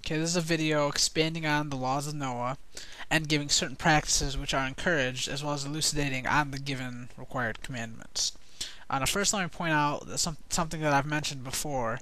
Okay, this is a video expanding on the laws of Noah and giving certain practices which are encouraged, as well as elucidating on the given required commandments. Now, first, let me point out that something that I've mentioned before,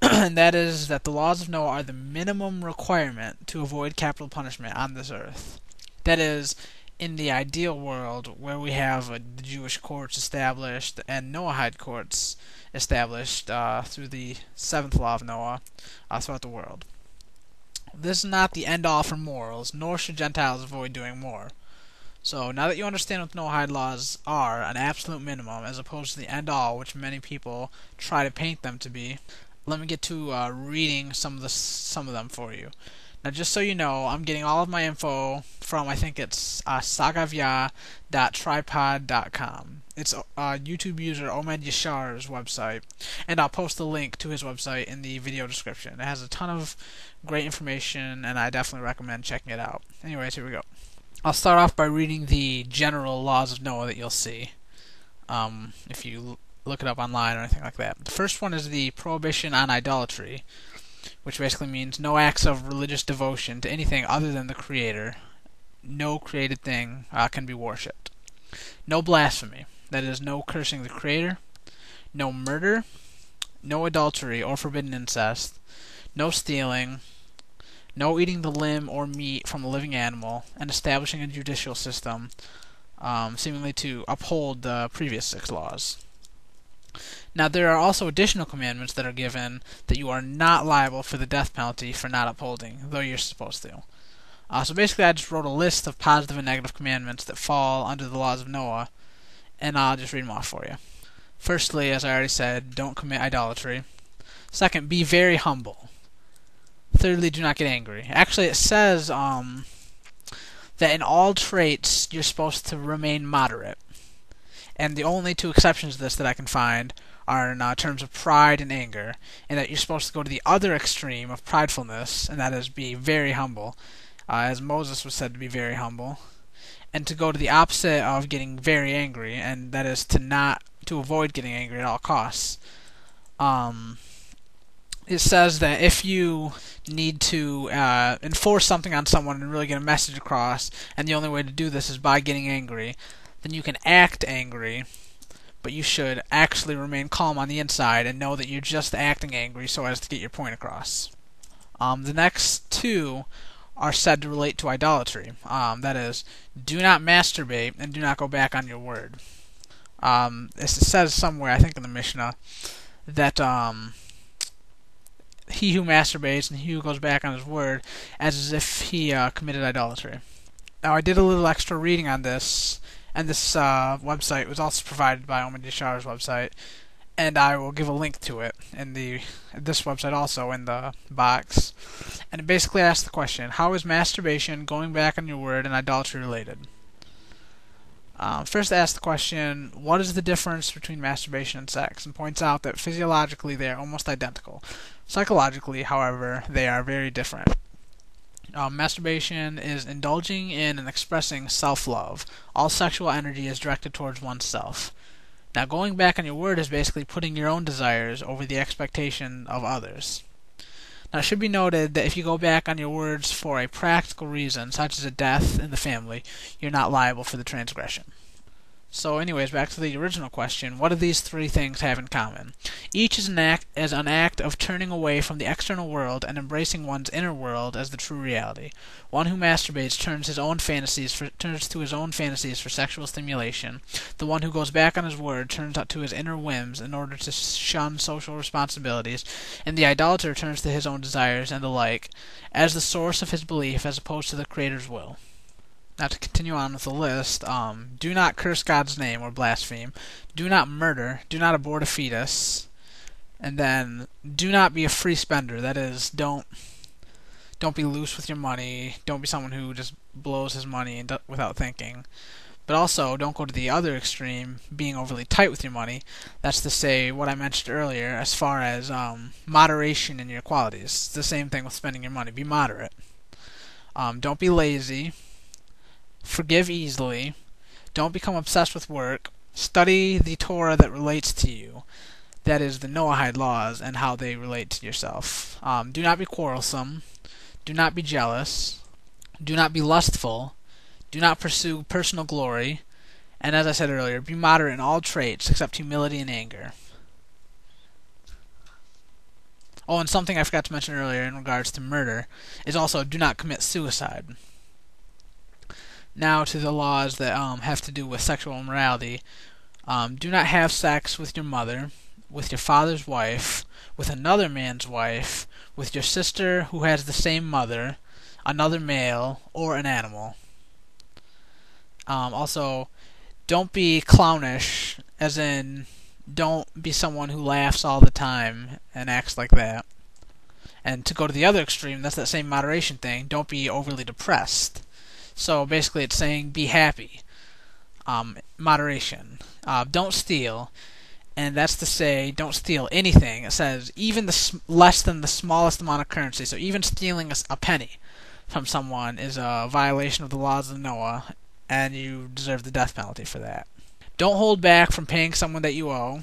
and that is that the laws of Noah are the minimum requirement to avoid capital punishment on this earth. That is, in the ideal world where we have the Jewish courts established and Noahide courts established through the seventh law of Noah throughout the world. This is not the end-all for morals, nor should Gentiles avoid doing more. So now that you understand what Noahide laws are, an absolute minimum, as opposed to the end-all, which many people try to paint them to be, let me get to reading some of them for you. Now, just so you know, I'm getting all of my info from, I think it's sagavya.tripod.com. It's YouTube user Omed Yashar's website, and I'll post the link to his website in the video description. It has a ton of great information, and I definitely recommend checking it out. Anyways, here we go. I'll start off by reading the general laws of Noah that you'll see if you look it up online or anything like that. The first one is the prohibition on idolatry, which basically means no acts of religious devotion to anything other than the Creator. No created thing can be worshipped. No blasphemy, that is, no cursing the Creator. No murder. No adultery or forbidden incest. No stealing. No eating the limb or meat from a living animal, and establishing a judicial system seemingly to uphold the previous 6 laws. Now, there are also additional commandments that are given that you are not liable for the death penalty for not upholding, though you're supposed to. So basically, I just wrote a list of positive and negative commandments that fall under the laws of Noah, and I'll just read them off for you. Firstly, as I already said, don't commit idolatry. Second, be very humble. Thirdly, do not get angry. Actually, it says that in all traits you're supposed to remain moderate. And the only 2 exceptions to this that I can find are in terms of pride and anger, and that you're supposed to go to the other extreme of pridefulness, and that is be very humble, as Moses was said to be very humble, and to go to the opposite of getting very angry, and that is to avoid getting angry at all costs. It says that if you need to enforce something on someone and really get a message across, and the only way to do this is by getting angry, then you can act angry, but you should actually remain calm on the inside and know that you're just acting angry so as to get your point across. The next 2 are said to relate to idolatry. That is, do not masturbate and do not go back on your word. It says somewhere, I think in the Mishnah, that he who masturbates and he who goes back on his word as if he committed idolatry. Now, I did a little extra reading on this, and this website was also provided by Omed Yashar's website, and I will give a link to it in this website also in the box. And it basically asks the question, how is masturbation, going back on your word, and idolatry related? First, ask the question, what is the difference between masturbation and sex? And points out that physiologically they are almost identical. Psychologically, however, they are very different. Masturbation is indulging in and expressing self-love. All sexual energy is directed towards oneself. Now, going back on your word is basically putting your own desires over the expectation of others. Now, it should be noted that if you go back on your words for a practical reason, such as a death in the family, you're not liable for the transgression. So anyways, back to the original question, what do these 3 things have in common? Each is an act of turning away from the external world and embracing one's inner world as the true reality. One who masturbates turns to his own fantasies for sexual stimulation. The one who goes back on his word turns to his inner whims in order to shun social responsibilities, and the idolater turns to his own desires and the like as the source of his belief as opposed to the Creator's will. Now, to continue on with the list, do not curse God's name or blaspheme. Do not murder. Do not abort a fetus. And then, do not be a free spender. That is, don't be loose with your money. Don't be someone who just blows his money without thinking. But also, don't go to the other extreme, being overly tight with your money. That's to say what I mentioned earlier as far as moderation in your qualities. It's the same thing with spending your money. Be moderate. Don't be lazy. Forgive easily. Don't become obsessed with work. Study the Torah that relates to you. That is the Noahide laws and how they relate to yourself. Do not be quarrelsome. do not be jealous, do not be lustful, do not pursue personal glory, and as I said earlier, be moderate in all traits except humility and anger. Oh, and something I forgot to mention earlier in regards to murder is also do not commit suicide. Now to the laws that have to do with sexual immorality. Do not have sex with your mother, with your father's wife, with another man's wife, with your sister who has the same mother, another male, or an animal. Also, don't be clownish, as in don't be someone who laughs all the time and acts like that. And to go to the other extreme, that's that same moderation thing, don't be overly depressed. So basically it's saying be happy. Moderation. Don't steal. And that's to say don't steal anything. It says even less than the smallest amount of currency. So even stealing a penny from someone is a violation of the laws of Noah, and you deserve the death penalty for that. Don't hold back from paying someone that you owe.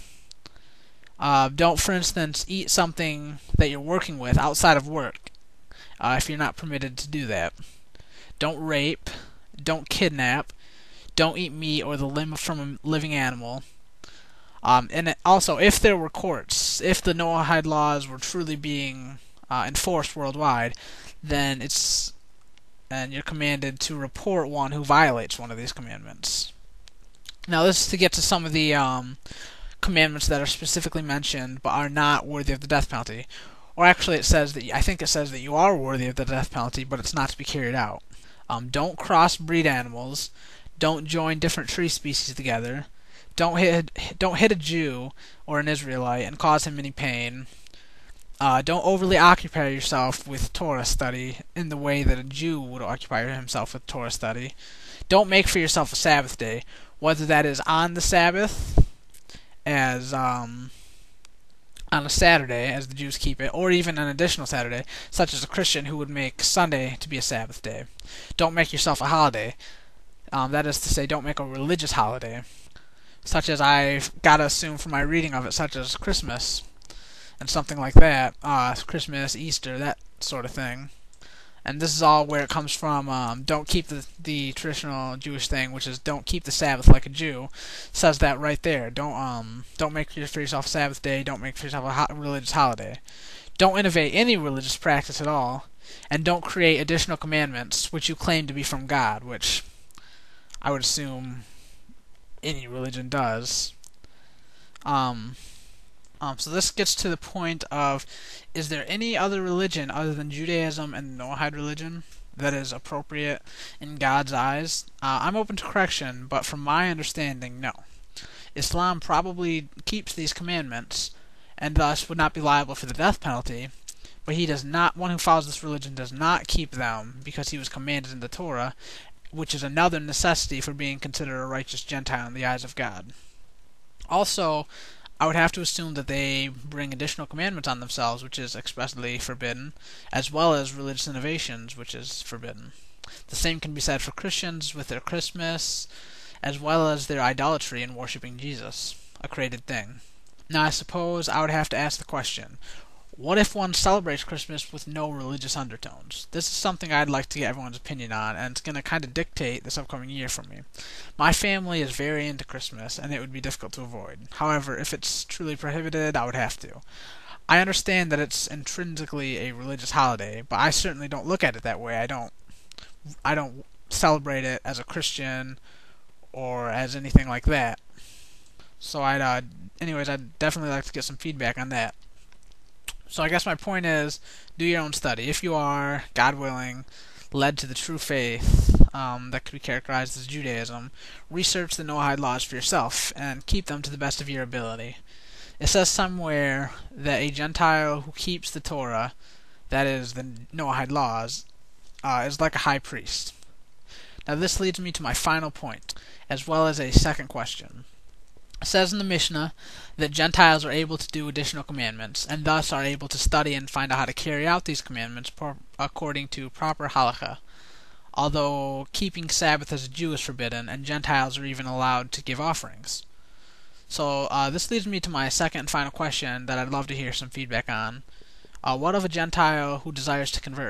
Don't, for instance, eat something that you're working with outside of work if you're not permitted to do that. Don't rape. Don't kidnap. Don't eat meat or the limb from a living animal. And also, if there were courts, if the Noahide laws were truly being enforced worldwide, then you're commanded to report one who violates one of these commandments. Now, this is to get to some of the commandments that are specifically mentioned but are not worthy of the death penalty. Or actually, I think it says that you are worthy of the death penalty, but it's not to be carried out. Don't crossbreed animals. Don't join different tree species together. Don't hit a Jew or an Israelite and cause him any pain. Don't overly occupy yourself with Torah study in the way that a Jew would occupy himself with Torah study. Don't make for yourself a Sabbath day, whether that is on the Sabbath, as on a Saturday, as the Jews keep it, or even an additional Saturday, such as a Christian who would make Sunday to be a Sabbath day. Don't make yourself a holiday. That is to say, don't make a religious holiday, such as I've got to assume from my reading of it, such as Christmas and something like that. Christmas, Easter, that sort of thing. And this is all where it comes from. Don't keep the traditional Jewish thing, which is don't keep the Sabbath like a Jew. It says that right there. Don't make for yourself a Sabbath day. Don't make for yourself a religious holiday. Don't innovate any religious practice at all, and don't create additional commandments which you claim to be from God, which I would assume any religion does. So this gets to the point of, is there any other religion other than Judaism and the Noahide religion that is appropriate in God's eyes? I'm open to correction, but from my understanding, no. Islam probably keeps these commandments, and thus would not be liable for the death penalty, but one who follows this religion does not keep them because he was commanded in the Torah, which is another necessity for being considered a righteous Gentile in the eyes of God. Also, I would have to assume that they bring additional commandments on themselves, which is expressly forbidden, as well as religious innovations, which is forbidden. The same can be said for Christians with their Christmas, as well as their idolatry in worshiping Jesus, a created thing. Now, I suppose I would have to ask the question, what if one celebrates Christmas with no religious undertones? This is something I'd like to get everyone's opinion on, and it's going to kind of dictate this upcoming year for me. My family is very into Christmas, and it would be difficult to avoid. However, if it's truly prohibited, I would have to. I understand that it's intrinsically a religious holiday, but I certainly don't look at it that way. I don't celebrate it as a Christian or as anything like that. So I'd definitely like to get some feedback on that. So I guess my point is, do your own study. If you are, God willing, led to the true faith that could be characterized as Judaism, research the Noahide laws for yourself and keep them to the best of your ability. It says somewhere that a Gentile who keeps the Torah, that is, the Noahide laws, is like a high priest. Now this leads me to my final point, as well as a second question. It says in the Mishnah that Gentiles are able to do additional commandments, and thus are able to study and find out how to carry out these commandments according to proper halakha, although keeping Sabbath as a Jew is forbidden, and Gentiles are even allowed to give offerings. So this leads me to my second and final question that I'd love to hear some feedback on. What of a Gentile who desires to convert?